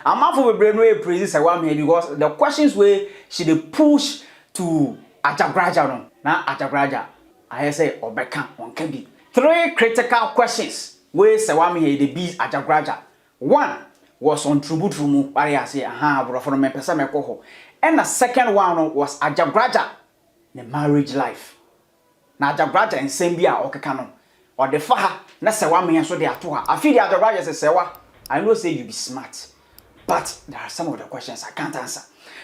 I'm not for brainwave praise Serwaa Amihere because the questions where she dey push to Ajagurajah no. Now Ajagurajah, I say Obeka on can be 3 critical questions where Serwaa Amihere dey beat Ajagurajah. 1 was on Trumu, where I say bro for me person me ko. And the second one was Ajagurajah the marriage life. Now Ajagurajah and Sembia okeka no. Or the fa na Serwaa Amihere so dey ato ha. I feel the Ajagurajah say Serwaa, I know say you be smart. But there are some of the questions I can't answer.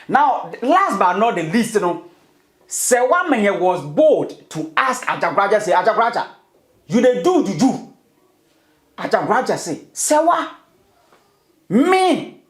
Now, last but not the least, Serwaa Amihere was bold to ask Ajagurajah, say, Ajagurajah, you dey do juju. Ajagurajah say, Serwaa, me.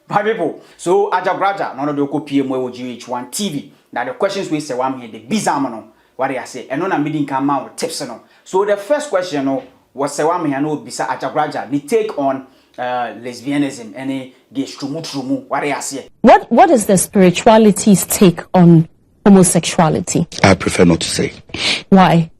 My people. So, Ajagurajah, none of the PM with GH1 TV. Now, the questions with Serwaa Amihere, the bizarre, what I say, and on a meeting come out with tips. So, the first question was Serwaa Amihere, no, beside Ajagurajah, the take on lesbianism, any gay trumu, what I say. What is the spirituality's take on homosexuality? I prefer not to say. Why?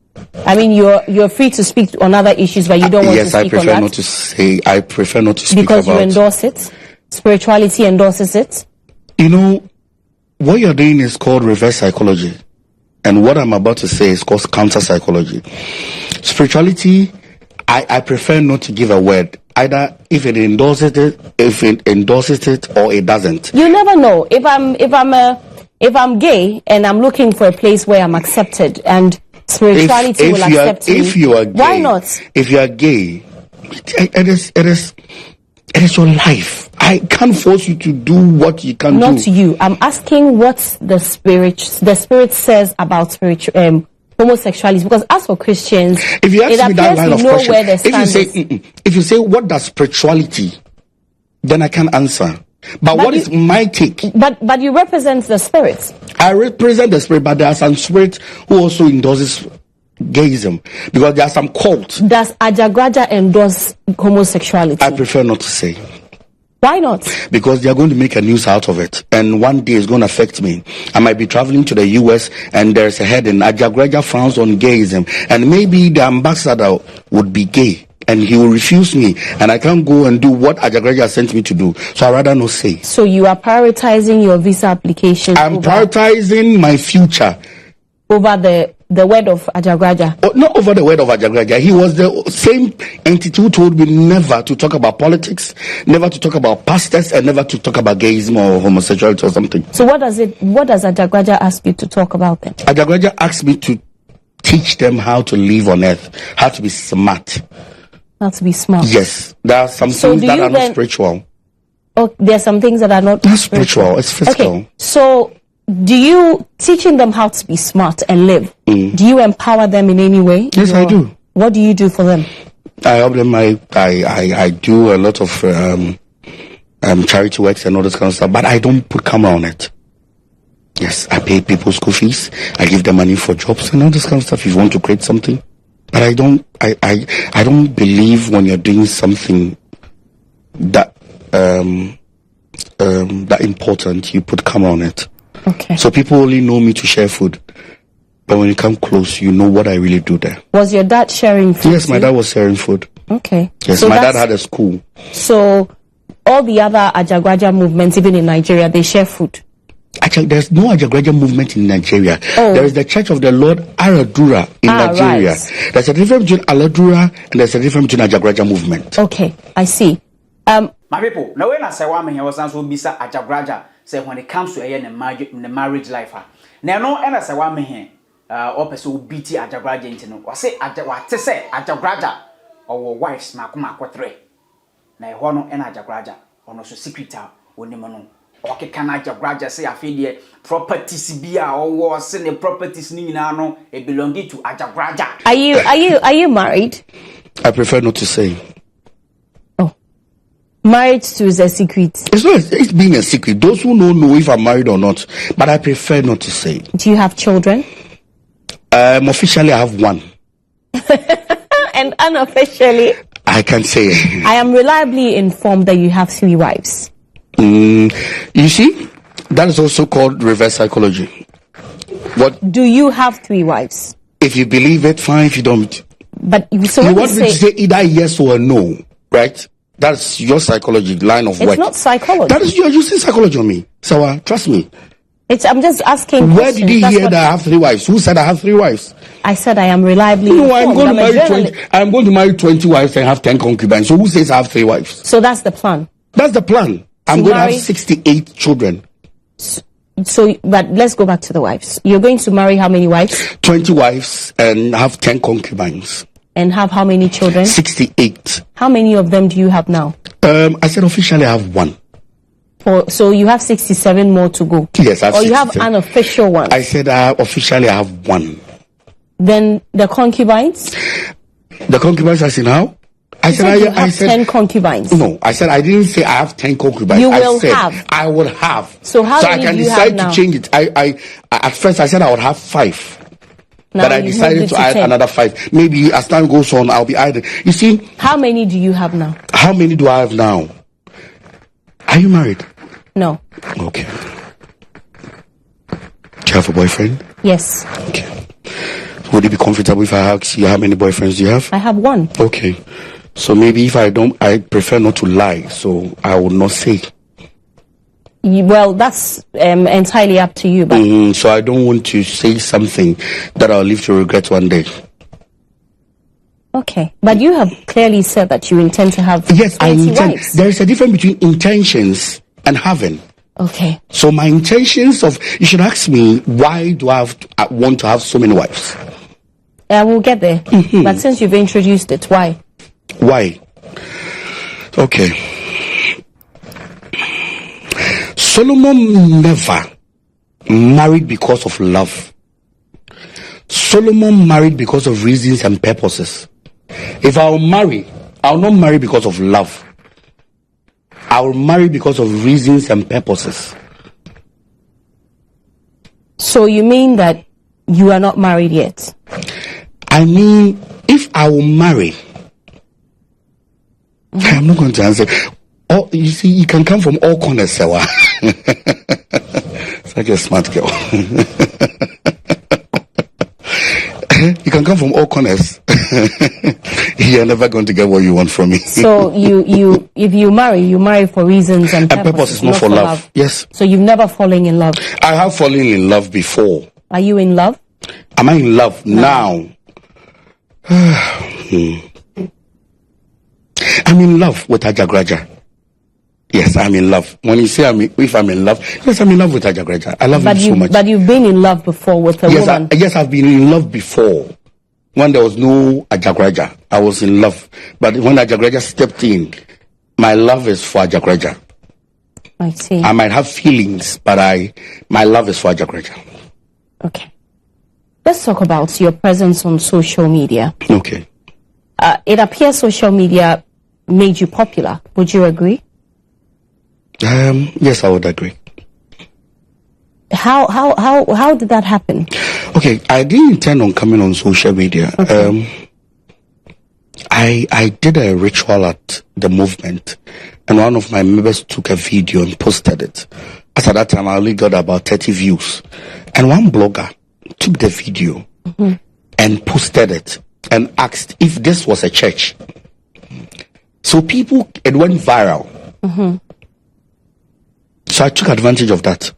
I mean, you're free to speak on other issues, but you don't want to speak on that. Yes, I prefer not to say. I prefer not to speak because about. You endorse it. Spirituality endorses it. You know, what you're doing is called reverse psychology, and what I'm about to say is called counter psychology. Spirituality, I prefer not to give a word. Either if it endorses it, or it doesn't. You never know. If I'm gay and I'm looking for a place where I'm accepted and spirituality will accept me. If you are gay, why not? If you are gay, it is your life. I can't force you to do what you can do. Not you. I'm asking what the spirit says about homosexuality, because as for Christians, if you ask me that line of question, if you say what does spirituality, then I can answer. But what is my take? But you represent the spirit. I represent the spirit, but there are some spirits who also endorses gayism, because there are some cults. Does Ajagurajah endorse homosexuality? I prefer not to say. Why not? Because they are going to make a news out of it, and one day it's going to affect me. I might be traveling to the US, and there's a heading, Ajagurajah frowns on gayism, and maybe the ambassador would be gay, and he will refuse me, and I can't go and do what Ajagurajah sent me to do. So I'd rather not say. So you are prioritizing your visa application? I'm prioritizing my future over the word of Ajagurajah. Oh, not over the word of Ajagurajah. He was the same entity who told me never to talk about politics, never to talk about pastors, and never to talk about gayism or homosexuality or something. So what does Ajagurajah ask you to talk about then? Ajagurajah asked me to teach them how to live on earth, how to be smart. How to be smart. Yes. There are some things that are not spiritual. Oh, there are some things that are not spiritual. It's physical. Okay. So do you teaching them how to be smart and live? Do you empower them in any way? Yes, I do. What do you do for them? I help them. I do a lot of charity works and all this kind of stuff, but I don't put camera on it. Yes, I pay people school fees. I give them money for jobs and all this kind of stuff. If you want to create something, but I don't believe when you're doing something that that important, you put camera on it. Okay. So people only know me to share food, but when you come close, you know what I really do there. Was your dad sharing food? Yes, my dad was sharing food. Okay. Yes, so my dad had a school. So all the other Ajagurajah movements, even in Nigeria, they share food. Actually, there's no Ajagurajah movement in Nigeria. Oh. There is the Church of the Lord Aradura in Nigeria. Right. There's a difference between Aladura and there's a difference between Ajagurajah movement. Okay, I see. My people, now when I say Serwaa Amihere was also bisa Ajagurajah, say when it comes to the marriage life, now no, and I say Serwaa Amihere, opposite BT Ajagurajah into no, I say Ajagurajah or wives makuma kwatre. Na ehono and Ajagurajah ono so secret onimono. Okay, can Ajagurajah say I feel the properties be or was the properties ni no it belonging to Ajagurajah. Are you married? I prefer not to say. Oh, married to is a secret. It's being a secret. Those who know if I'm married or not, but I prefer not to say. Do you have children? Officially, I have one. And unofficially, I can say. I am reliably informed that you have 3 wives. You see, that is also called reverse psychology. What? Do you have 3 wives? If you believe it, fine. If you don't, but so you want me to say either yes or no, right? That's your psychology line of It's work. not psychology. That is, you're using psychology on me. So, trust me. I'm just asking Where questions. did he That's hear what that I have 3 wives? Who said I have 3 wives? I said I am reliably No, informed. I'm going to marry 20 wives and have 10 concubines. So who says I have 3 wives? So that's the plan. That's the plan. I'm going to have 68 children. So, but let's go back to the wives. You're going to marry how many wives? 20 wives and have 10 concubines. And have how many children? 68. How many of them do you have now? I said officially I have 1. So you have 67 more to go. Yes, I have Or you 67. have unofficial ones. I said officially I have 1. Then the concubines? The concubines I said how? I said You I have said 10 concubines. no. I said I didn't say I have 10 concubines. You I will said have. I would have. So how I many can do you decide have now? to change it. I at first I said I would have 5. Now But I you've moved decided it to add 10. another 5. Maybe as time goes on, I'll be adding. You see, How many do you have now? how many do I have now? Are you married? No. Okay. Do you have a boyfriend? Yes. Okay. Would it be comfortable if I ask you how many boyfriends do you have? I have 1. Okay. So maybe if I don't, I prefer not to lie. So I will not say. Well, that's entirely up to you. But So I don't want to say something that I'll live to regret one day. okay. But you have clearly said that you intend to have Yes, I 20 intend. wives. There is a difference between intentions and having. Okay. So my intentions of, you should ask me, why do I want to have so many wives? We'll get there. But since you've introduced it, why? Why? Okay. Solomon never married because of love. Solomon married because of reasons and purposes. If I'll marry, I'll not marry because of love. I'll marry because of reasons and purposes. So you mean that you are not married yet? I mean, if I will marry, I'm not going to answer. Oh, you see, you can come from all corners, Serwaa. Such a smart girl. You can come from all corners. You're never going to get what you want from me. So if you marry for reasons and purposes, And purpose is not for love. Yes. So you've never fallen in love. I have fallen in love before. Are you in love? Am I in love now? I'm in love with Ajagurajah. Yes, I'm in love. When you say if I'm in love, yes, I'm in love with Ajagurajah. I love him so much. But you've been in love before with a woman. Yes, I've been in love before. When there was no Ajagurajah, I was in love. But when Ajagurajah stepped in, my love is for Ajagurajah. I see. I might have feelings, but my love is for Ajagurajah. Okay. Let's talk about your presence on social media. Okay. It appears social media made you popular. Would you agree? Yes, I would agree. How did that happen? Okay, I didn't intend on coming on social media. Okay. I did a ritual at the movement, and one of my members took a video and posted it. As at that time, I only got about 30 views. And one blogger took the video and posted it and asked if this was a church. So it went viral. So I took advantage of that.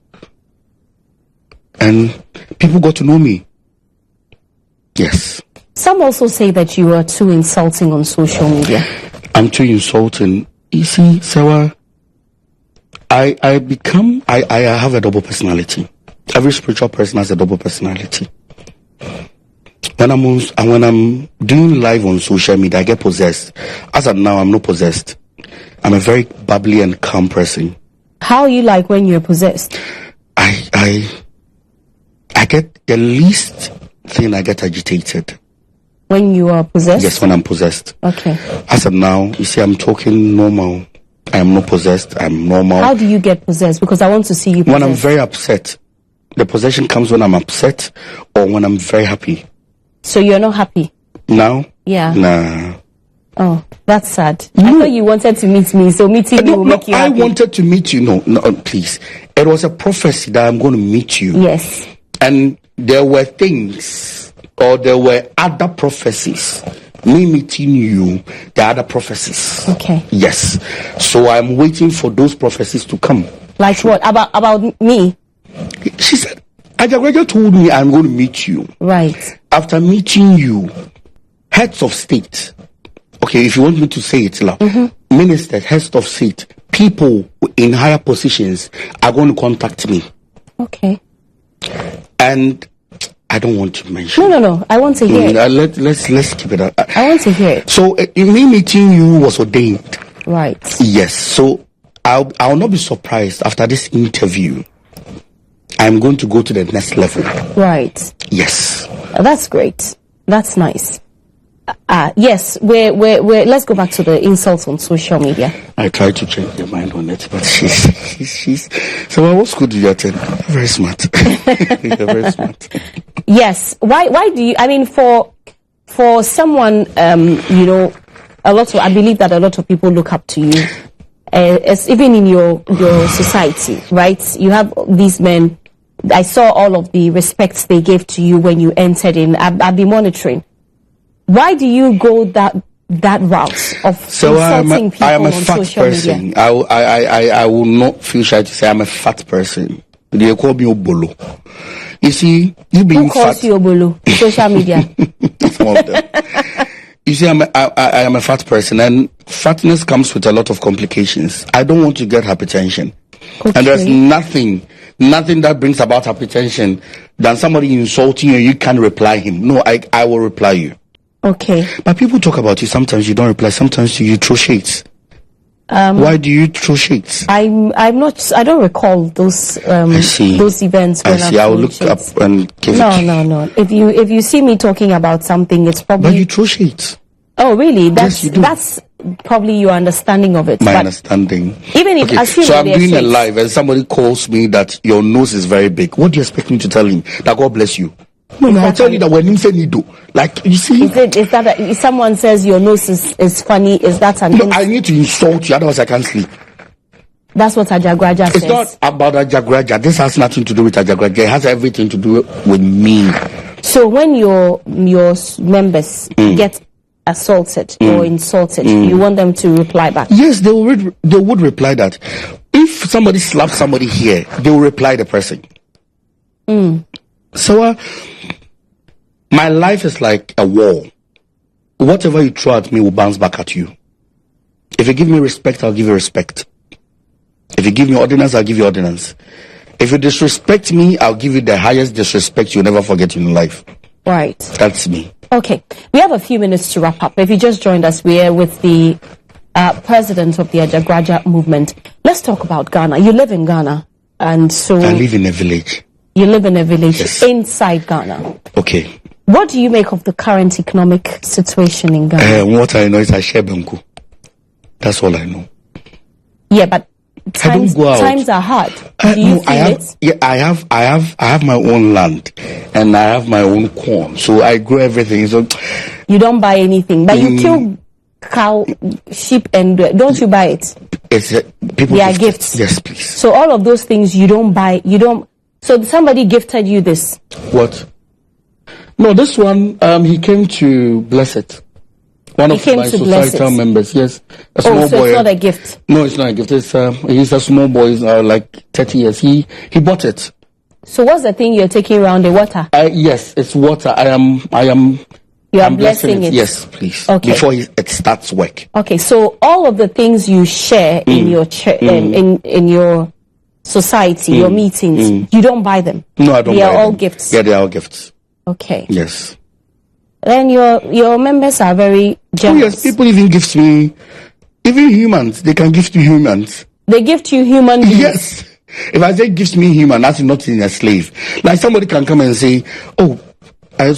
And people got to know me. Yes. Some also say that you are too insulting on social media. I'm too insulting. You see, Serwaa, I have a double personality. Every spiritual person has a double personality. When I'm doing live on social media, I get possessed. As of now, I'm not possessed. I'm a very bubbly and calm person. How are you like when you're possessed? I get the least thing, I get agitated. When you are possessed? Yes, when I'm possessed. Okay. As of now, you see, I'm talking normal. I am not possessed. I'm normal. How do you get possessed? Because I want to see you possessed. When I'm very upset. The possession comes when I'm upset or when I'm very happy. So you're not happy? Now? Yeah. Nah. Oh, that's sad. I thought you wanted to meet me, so meeting you will make you happy. I wanted to meet you. No, please. It was a prophecy that I'm going to meet you. Yes. And there were things, or there were other prophecies Me meeting you, the other prophecies. Okay. Yes. So I'm waiting for those prophecies to come. Like what? About me? She said, Ajagurajah told me I'm going to meet you. Right. After meeting you, heads of state, okay, if you want me to say it loud, ministers, heads of state, people in higher positions are going to contact me. Okay. And I don't want to mention. No. I want to hear it. Let's keep it up. I want to hear it. So, me meeting you was ordained. Right. Yes. So, I'll not be surprised after this interview. I'm going to go to the next level. Right. Yes. That's great. That's nice. Yes, we're let's go back to the insults on social media. I tried to change your mind on it, but she's so what school do you attend? Very smart. You're very smart. Yes. Why do you, I mean, for someone, you know, I believe that a lot of people look up to you, as even in your society, right? You have these men. I saw all of the respects they gave to you when you entered in. I've been monitoring. Why do you go that route of insulting people I am a on fat social person. media? I will not feel shy to say I'm a fat person. They call me Obolo. You see, you being Who calls fat. you Obolo? Social media. Some of them. You see, I am a fat person, and fatness comes with a lot of complications. I don't want to get hypertension. Okay. And there's nothing that brings about hypertension than somebody insulting you. You can't reply him. No, I will reply you. Okay. But people talk about you. Sometimes you don't reply. Sometimes you throw shades. Why do you throw shades? I'm not. I don't recall those. I see. Those events. When I see. I'll look shades. up and give No, it. no. If you see me talking about something, it's probably. But you throw shades. Oh, really? Yes, you do. That's probably your understanding of it. My but understanding. Even if Okay, assume so that I'm they're doing a shades. live and somebody calls me that your nose is very big. What do you expect me to tell him? That God bless you. No, I'll tell you that when him say nido. Like, you see. Is that if someone says your nose is funny, is that an No, I need to insult you, otherwise I can't sleep. That's what Ajagurajah says. It's not about Ajagurajah. This has nothing to do with Ajagurajah. It has everything to do with me. So when your members get assaulted or insulted, you want them to reply back? Yes, they would reply that. If somebody slaps somebody here, they will reply the person. So my life is like a wall. Whatever you throw at me will bounce back at you. If you give me respect, I'll give you respect. If you give me ordinance, I'll give you ordinance. If you disrespect me, I'll give you the highest disrespect you'll never forget in life. Right. That's me. Okay. We have a few minutes to wrap up. If you just joined us, we're with the president of the Ajagurajah movement. Let's talk about Ghana. You live in Ghana, and so I live in a village. You live in a village Yes. inside Ghana. Okay. What do you make of the current economic situation in Ghana? What I know is I share Benku. That's all I know. Yeah, but don't go out. times are hard. Do you No, feel it? Yeah, I have my own land, and I have my own corn, so I grow everything. So You don't buy anything, but you kill cow, sheep, and don't you buy it? it's people. They are gift it. gifts. Yes, please. So all of those things you don't buy. You don't. So somebody gifted you this. What? No, this one. He came to bless it. One He of came my to bless societal it. members. Yes, a small Oh, so boy. it's not a gift. No, it's not a gift. It's he's a small boy. He's like 30 years. He bought it. So what's the thing you're taking around the water? Yes, it's water. I am. You are I'm blessing it. Yes, please. Okay. Before it starts work. Okay, so all of the things you share in your in your society, your meetings, you don't buy them. No, I don't. They buy are all them. gifts. Yeah, they are all gifts. Okay. Yes. Then your members are very Oh, generous. yes, people even gift me, even humans, they can gift to humans. They gift you human beings. Yes. If I say gift me human, that's not in a slave. Like somebody can come and say, oh, I've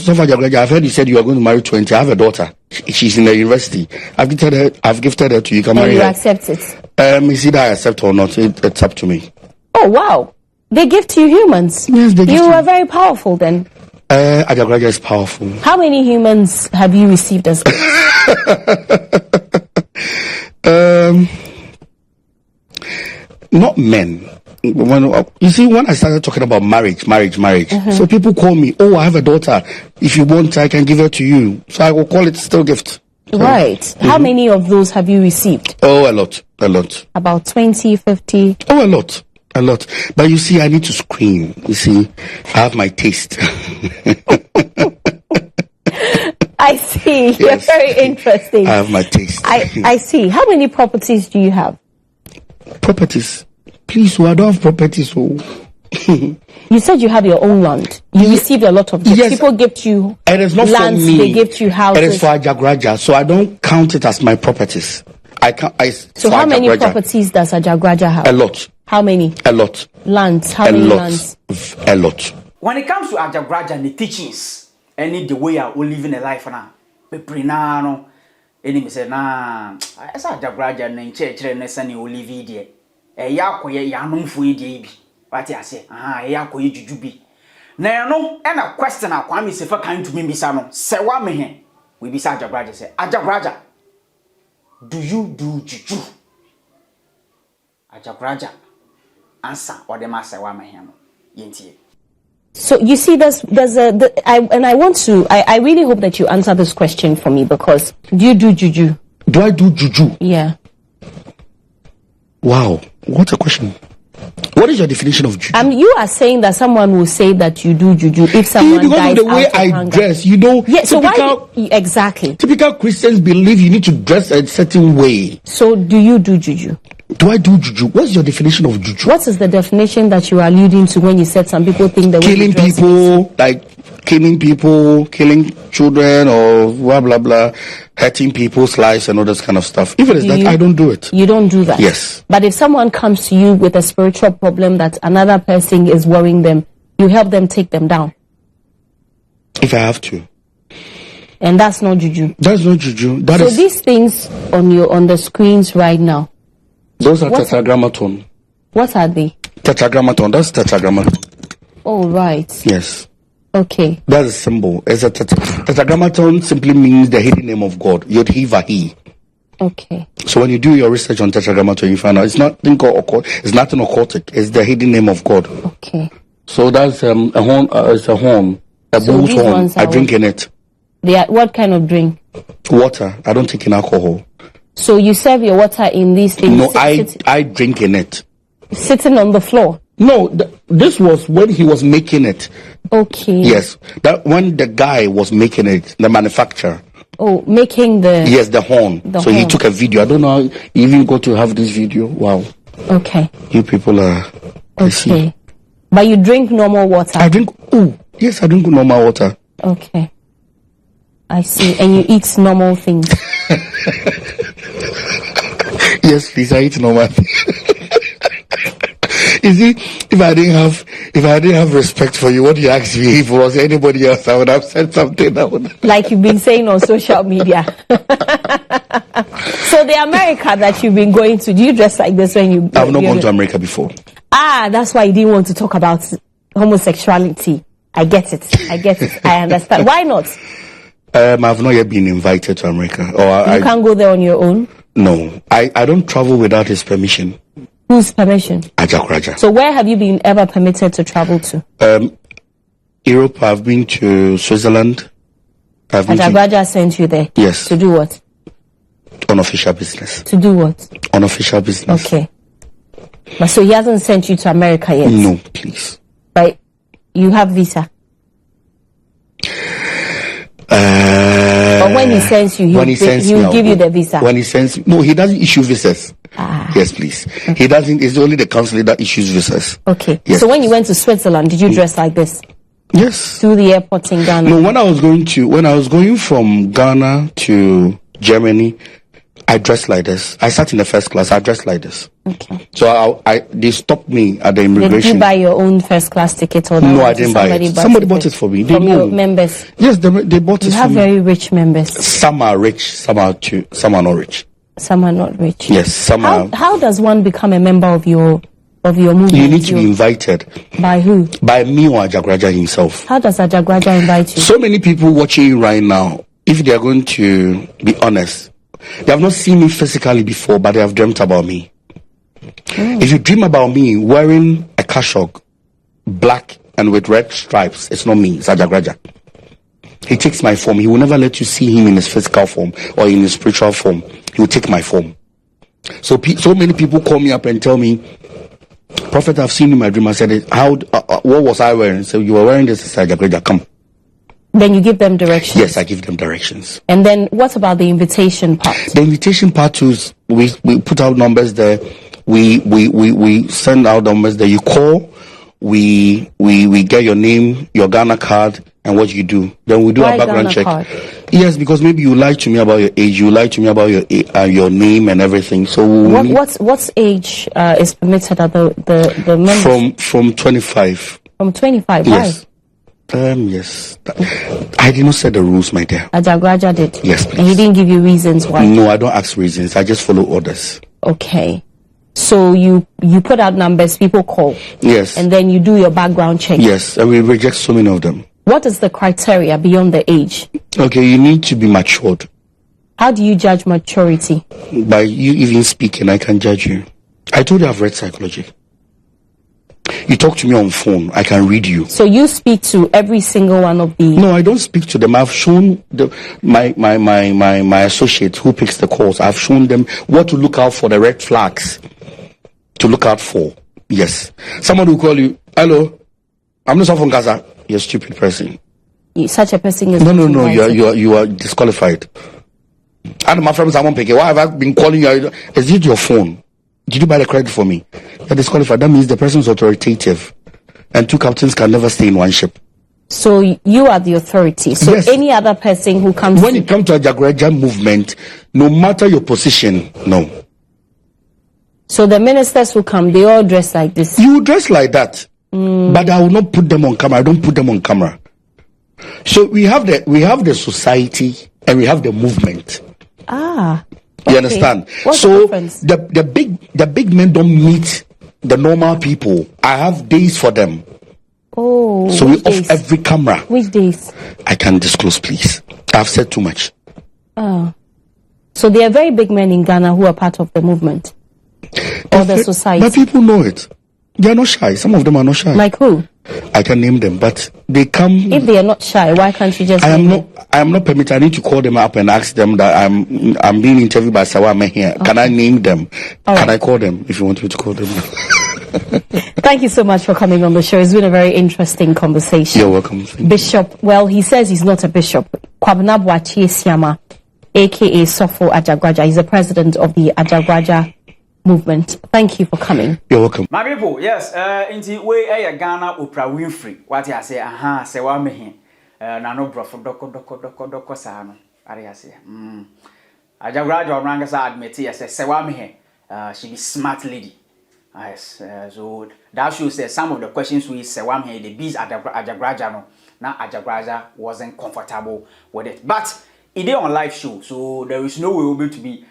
heard you said you are going to marry 20. I have a daughter. She's in the university. I've gifted her to you. You can And marry you her. accept it. Is either I accept or not. It's up to me. Oh wow. They gift you humans. Yes, they gift You you. are very powerful then. Ajagurajah is powerful. How many humans have you received as gifts? Not men. You see, when I started talking about marriage, so people call me, oh, I have a daughter. If you want, I can give her to you. So I will call it still gift. So, right. How many of those have you received? Oh, a lot. About 20, 50? Oh, a lot. But you see, I need to screen. You see, I have my taste. I see. Yes. You're very interesting. I have my taste. I see. How many properties do you have? Properties? Please, I don't have properties. You said you have your own land. You received a lot of gifts. Yes. People gift you It is not lands, for me. they gift you houses. It is for Ajagurajah, so I don't count it as my properties. So how many properties does Ajagurajah have? A lot. How many? A lot. Lands. How many lands? A lot. When it comes to Ajagurajah, the teachings, any the way I will living a life now, be prenano, any me say nah, as Ajagurajah na church na sani will live there. Ya koye ya no fu die bi. What I say? Ya koye juju bi. Na no, and a question a kwame se fa kan to me bisa no. Serwaa Amihere, we bisa Ajagurajah say, Ajagurajah, do you do juju? Ajagurajah answer or the Serwaa Amihere no. Yentie. So you see, I really hope that you answer this question for me, because do you do juju? Do I do juju? Yeah. Wow, what a question. What is your definition of juju? You are saying that someone will say that you do juju if someone because dies of the way out of I hunger. dress, you know. Yeah, so why exactly? Typical Christians believe you need to dress a certain way. So do you do juju? Do I do juju? What's your definition of juju? What is the definition that you are alluding to when you said some people think the way Killing you dress people, like killing people, killing children, or blah blah blah, hurting people's lives and all this kind of stuff. If it is that, I don't do it. You don't do that? Yes. But if someone comes to you with a spiritual problem that another person is worrying them, you help them take them down? If I have to. And that's not juju? That's not juju. So these things on the screens right now, those are tetragrammaton. What are they? Tetragrammaton. That's tetragrammaton. Oh, right. Yes. Okay. That's a symbol. It's a tetragrammaton simply means the hidden name of God. Yod He Vahi. Okay. So when you do your research on tetragrammaton, you find out it's nothing occultic. It's the hidden name of God. Okay. So that's a horn. It's a horn. A bull's horn. I drink in it. They are, what kind of drink? Water. I don't take in alcohol. So you serve your water in these things? No, I drink in it. Sitting on the floor? No, this was when he was making it. Okay. Yes, that when the guy was making it, the manufacturer. Oh, making the... Yes, the horn. So he took a video. I don't know how he even got to have this video. Wow. Okay. You people are... Okay. But you drink normal water? I drink... Oh, yes, I drink normal water. Okay. I see. And you eat normal things? Yes, please, I eat normal things. You see, if I didn't have respect for you, what you asked me, if it was anybody else, I would have said something. Like you've been saying on social media. So the America that you've been going to, do you dress like this when you... I've not gone to America before. That's why you didn't want to talk about homosexuality. I get it. I understand. Why not? I've not yet been invited to America. You can't go there on your own? No. I don't travel without his permission. Whose permission? Ajagurajah. So where have you been ever permitted to travel to? Europe. I've been to Switzerland. Ajagurajah sent you there? Yes. To do what? Unofficial business. To do what? Unofficial business. Okay. But so he hasn't sent you to America yet? No, please. But you have visa? But when he sends you, he'll give you the visa. When he sends, no, he doesn't issue visas. Yes, please. Okay. He doesn't. It's only the consulate that issues visas. Okay. Yes, so when you went to Switzerland, did you dress like this? Yes. To the airport in Ghana? No, when I was going from Ghana to Germany, I dressed like this. I sat in the first class. I dressed like this. Okay. So they stopped me at the immigration. Did you buy your own first class ticket or no? I didn't buy it. Somebody bought it for me. From your members? Yes, they bought it for me. You have very rich members. Some are rich. Some are not rich. Some are not rich. Yes, some are. How does one become a member of your movement? You need to be invited. By who? By me or Ajagurajah himself. How does Ajagurajah invite you? So many people watching you right now, if they are going to be honest, they have not seen me physically before, but they have dreamt about me. If you dream about me wearing a kashog, black and with red stripes, it's not me, it's Ajagurajah. He takes my form. He will never let you see him in his physical form or in his spiritual form. He will take my form. So many people call me up and tell me, Prophet, I've seen you in my dream. I said, what was I wearing? So you were wearing this, Ajagurajah, come. Then you give them directions. Yes, I give them directions. And then what about the invitation part? The invitation part is we put out numbers there. We send out numbers there. You call, we get your name, your Ghana card, and what you do. Then we do Why a background Ghana check. Card? Yes, because maybe you lie to me about your age, you lie to me about your name and everything. So what's age is permitted at the members? From 25. From 25. Yes. Why? Yes. I did not set the rules, my dear. Ajagurajah did. Yes, please. And he didn't give you reasons why. No, I don't ask reasons. I just follow orders. Okay. So you put out numbers, people call. Yes. And then you do your background check. Yes, and we reject so many of them. What is the criteria beyond the age? Okay, you need to be matured. How do you judge maturity? By you even speaking, I can judge you. I told you I've read psychology. You talk to me on phone, I can read you. So you speak to every single one of the... No, I don't speak to them. I've shown my associates who picks the calls. I've shown them what to look out for, the red flags to look out for. Yes. Someone will call you, hello, I'm not from Gaza. You're a stupid person. Such a person is... No, you are disqualified. And my friend, someone pick it. Why have I been calling you? Is it your phone? Did you buy the credit for me? You're disqualified. That means the person is authoritative. And two captains can never stay in one ship. So you are the authority. So yes. Any other person who comes... When it comes to a Ajagurajah movement, no matter your position, no. So the ministers who come, they all dress like this? You dress like that. But I will not put them on camera. I don't put them on camera. So we have the society and we have the movement. Ah. You understand? What's so the big men don't meet the normal people. I have days for them. Oh. So we off every camera. Which days? I can disclose, please. I've said too much. Oh. So there are very big men in Ghana who are part of the movement or the society. But people know it. They are not shy. Some of them are not shy. Like who? I can name them, but they come. If they are not shy, why can't you just? I am not permitted. I need to call them up and ask them that I'm being interviewed by Serwaa Amihere. Okay. Can I name them? Can I call them if you want me to call them? Thank you so much for coming on the show. It's been a very interesting conversation. You're welcome. Bishop, well, he says he's not a bishop. Kwabena Boakye Siama, aka Serwaa Ajagurajah, he's the president of the Ajagurajah movement. Thank you for coming. You're welcome. My people, yes, inti we Ghana Oprah Winfrey. What I say, Serwaa Amihere. Na no bro for doko sa no. Are you say? Ajagurajah Orangasa admit yes, Serwaa Amihere. She be smart lady. Yes, so that shows some of the questions we Serwaa Amihere the bees Ajagurajah no. Now Ajagurajah wasn't comfortable with it. But it is on live show, so there is no way we'll be able to be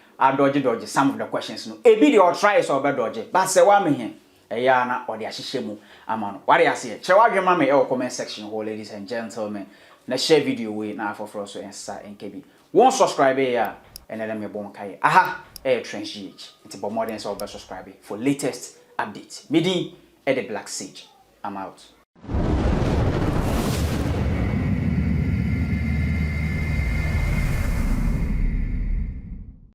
dodge some of the questions no. A video try so be dodge, but Serwaa Amihere eya na odi ahihye amano. What I say? Chewa dwema me e comment section, ladies and gentlemen. Na share video we na for so ensa nkebi. Won subscribe here and let me bon kai. Aha, trend GH. It's about more than so subscribe for latest updates. Midi e the Black Sage. I'm out.